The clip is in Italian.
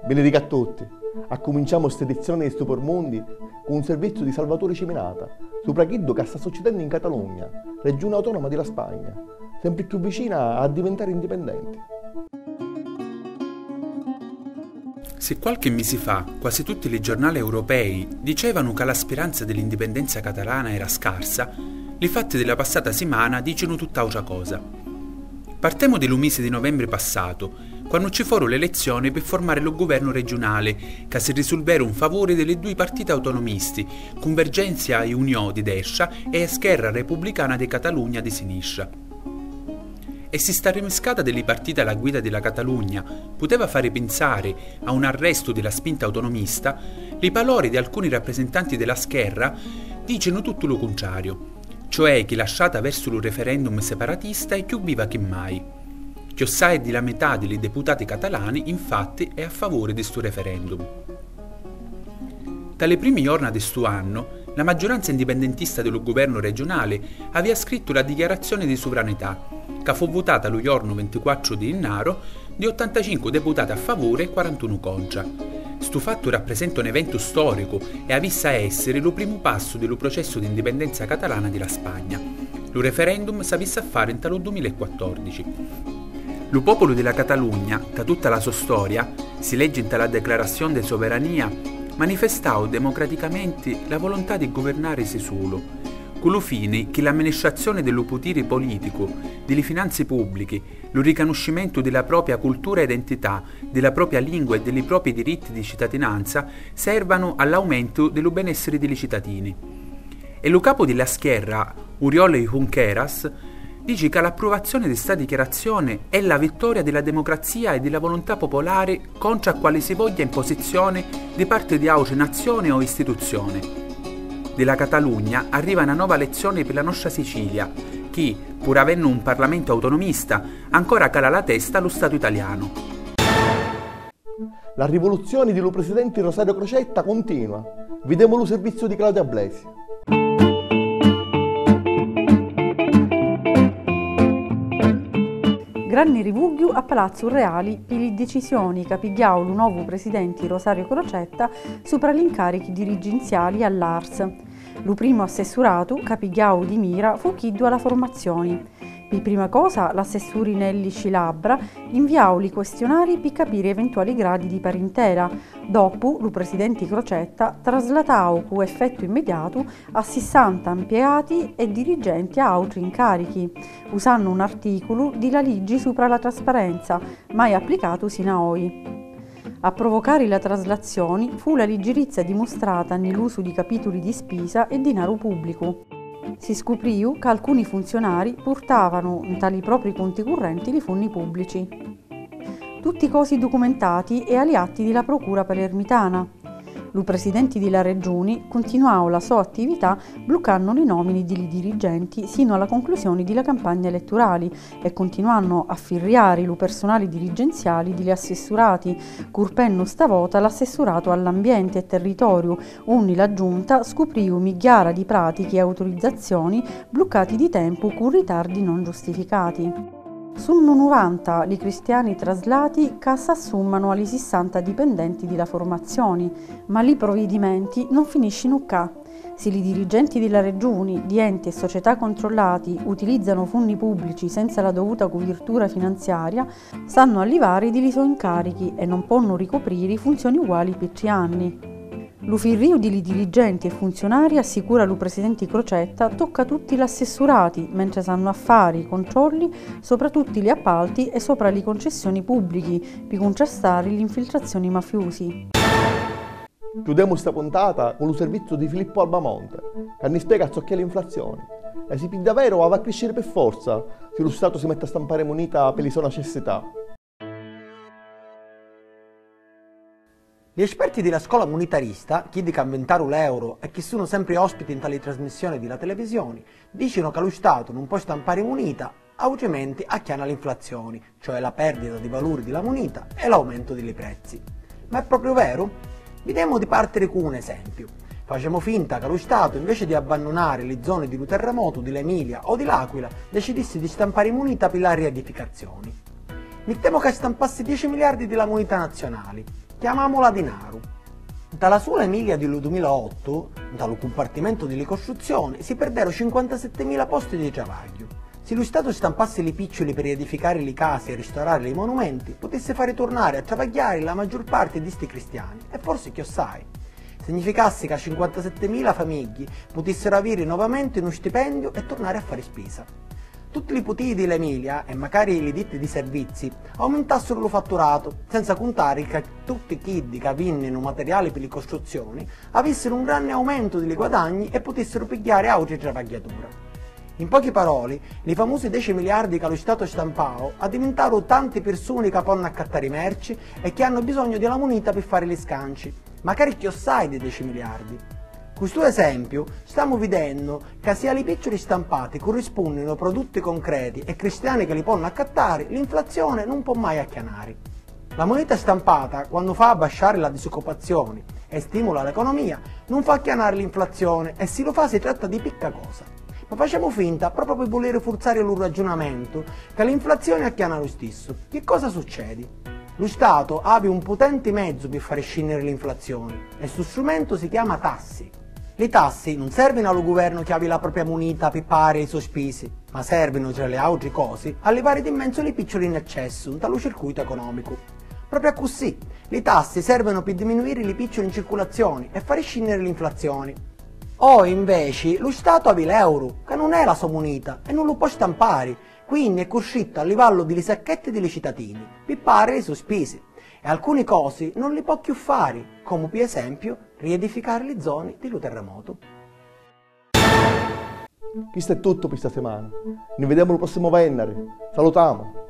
Benedica a tutti. Accominciamo questa edizione di Stupor Mundi con un servizio di Salvatore Ciminata sopra quello che sta succedendo in Catalogna, regione autonoma della Spagna, sempre più vicina a diventare indipendenti. Se qualche mese fa quasi tutti i giornali europei dicevano che la speranza dell'indipendenza catalana era scarsa, i fatti della passata settimana dicono tutt'altra cosa. Partiamo del mese di novembre passato, quando ci furono le elezioni per formare lo governo regionale, che si risolvero in favore delle due partiti autonomisti, Convergenza e Unió di destra e Esquerra Repubblicana di Catalogna di sinistra. E se sta rimescata delle partite alla guida della Catalogna poteva fare pensare a un arresto della spinta autonomista, le parole di alcuni rappresentanti della Scherra dicono tutto lo contrario, cioè che lasciata verso il referendum separatista è più viva che mai. Chiossai di la metà dei deputati catalani infatti è a favore di questo referendum. Dalle prime giornate di questo anno, la maggioranza indipendentista del governo regionale aveva scritto la dichiarazione di sovranità, che fu votata lo giorno 24 di gennaio di 85 deputati a favore e 41 contro. Sto fatto rappresenta un evento storico e ha visto essere lo primo passo del processo di indipendenza catalana della Spagna. Lo referendum si è visto a fare in talo 2014. Lo popolo della Catalogna, da tutta la sua storia, si legge in tale dichiarazione di sovrania, manifestò democraticamente la volontà di governare se solo, con lo fine che l'amministrazione dello potere politico, delle finanze pubbliche, lo riconoscimento della propria cultura e identità, della propria lingua e dei propri diritti di cittadinanza servano all'aumento dello benessere dei cittadini. E lo capo della Scherra, Oriol Junqueras, dice che l'approvazione di questa dichiarazione è la vittoria della democrazia e della volontà popolare contro a qualsivoglia imposizione di parte di altre nazioni o istituzioni. Della Catalogna arriva una nuova lezione per la nostra Sicilia, che, pur avendo un Parlamento autonomista, ancora cala la testa allo Stato italiano. La rivoluzione dello presidente Rosario Crocetta continua. Vediamo lo servizio di Claudia Blesi. Grande rivuglio a Palazzo Reali per le decisioni che pigliò il nuovo presidente Rosario Crocetta sopra gli incarichi dirigenziali all'ARS. Lo primo assessurato che pigliò di mira fu chiddo alla formazione. Per prima cosa l'assessore Nelli Scilabra inviò i questionari per capire eventuali gradi di parentela. Dopo, il presidente Crocetta traslatò con effetto immediato a 60 impiegati e dirigenti a altri incarichi, usando un articolo di la legge sopra la trasparenza, mai applicato sino a oggi. A provocare la traslazione fu la leggerezza dimostrata nell'uso di capitoli di spesa e denaro pubblico. Si scoprì che alcuni funzionari portavano in tali propri conti correnti i fondi pubblici. Tutti cosi documentati e agli atti della procura palermitana. Il presidente della regione continuò la sua attività bloccando le nomine dei dirigenti sino alla conclusione della campagna elettorale e continuando a firriare il personale dirigenziale degli assessorati, curpenno stavolta l'assessorato all'ambiente e territorio, onde la giunta scoprì migliaia di pratiche e autorizzazioni bloccati di tempo con ritardi non giustificati. Sono 90 i cristiani traslati che si assummano alle 60 dipendenti della formazione, ma i provvedimenti non finiscono qua. Se i dirigenti della regione, di enti e società controllati utilizzano fondi pubblici senza la dovuta copertura finanziaria, sanno arrivare dei suoi incarichi e non possono ricoprire funzioni uguali per 3 anni. Lo firrio di dirigenti e funzionari, assicura il presidente Crocetta, tocca tutti gli assessorati, mentre sanno affari, controlli, sopra tutti gli appalti e sopra le concessioni pubbliche, per contrastare le infiltrazioni mafiosi. Chiudiamo questa puntata con il servizio di Filippo Albamonte, che ne spiega ciò che è l'inflazione. E se davvero va a crescere per forza se lo Stato si mette a stampare moneta per le sue necessità. Gli esperti della scuola monetarista, chi di inventare l'euro e chi sono sempre ospiti in tali trasmissioni della televisione, dicono che lo Stato non può stampare moneta, altrimenti acchiana l'inflazione, cioè la perdita di valore della moneta e l'aumento dei prezzi. Ma è proprio vero? Vediamo di partire con un esempio. Facciamo finta che lo Stato, invece di abbandonare le zone di terremoto, di Emilia o di L'Aquila, decidesse di stampare moneta per le riedificazioni. Mettiamo che stampasse 10 miliardi di la moneta nazionale, chiamiamola denaro. Dalla sola Emilia del 2008, dal compartimento di ricostruzione, si perderono 57.000 posti di travaglio. Se lo Stato stampasse i piccioli per riedificare le case e restaurare i monumenti, potesse fare tornare a travagliare la maggior parte di sti cristiani, e forse chi sai. Significasse che a 57.000 famiglie potessero avere nuovamente uno stipendio e tornare a fare spesa. Tutti i poteri dell'Emilia, e magari le ditte di servizi, aumentassero lo fatturato, senza contare che tutti i kid che avevano materiali per le costruzioni avessero un grande aumento dei guadagni e potessero pigliare altre travagliature. In poche parole, i famosi 10 miliardi che lo Stato stampava diventarono tante persone che possono accattare merci e che hanno bisogno della moneta per fare le scanci. Magari chi sai dei 10 miliardi. Questo esempio stiamo vedendo che se alle piccoli stampate corrispondono prodotti concreti e cristiani che li possono accattare, l'inflazione non può mai acchianare. La moneta stampata, quando fa abbasciare la disoccupazione e stimola l'economia, non fa acchianare l'inflazione, e se lo fa si tratta di picca cosa. Ma facciamo finta, proprio per voler forzare il ragionamento, che l'inflazione acchiana lo stesso. Che cosa succede? Lo Stato ha un potente mezzo per fare scendere l'inflazione, e questo strumento si chiama tassi. Le tasse non servono al governo che abbia la propria moneta per pagare i suoi spese, ma servono, tra le altre cose, a levare di mezzo le piccole in eccesso dallo circuito economico. Proprio così, le tasse servono per diminuire le piccole in circolazione e fare scendere l'inflazione. O invece lo Stato ha l'euro, che non è la sua moneta e non lo può stampare, quindi è costretto a livello delle sacchette dei cittadini per pagare le sue spese, e alcune cose non le può più fare, come per esempio riedificare le zone del terremoto. Questo è tutto per questa settimana. Ci vediamo il prossimo venerdì. Salutiamo!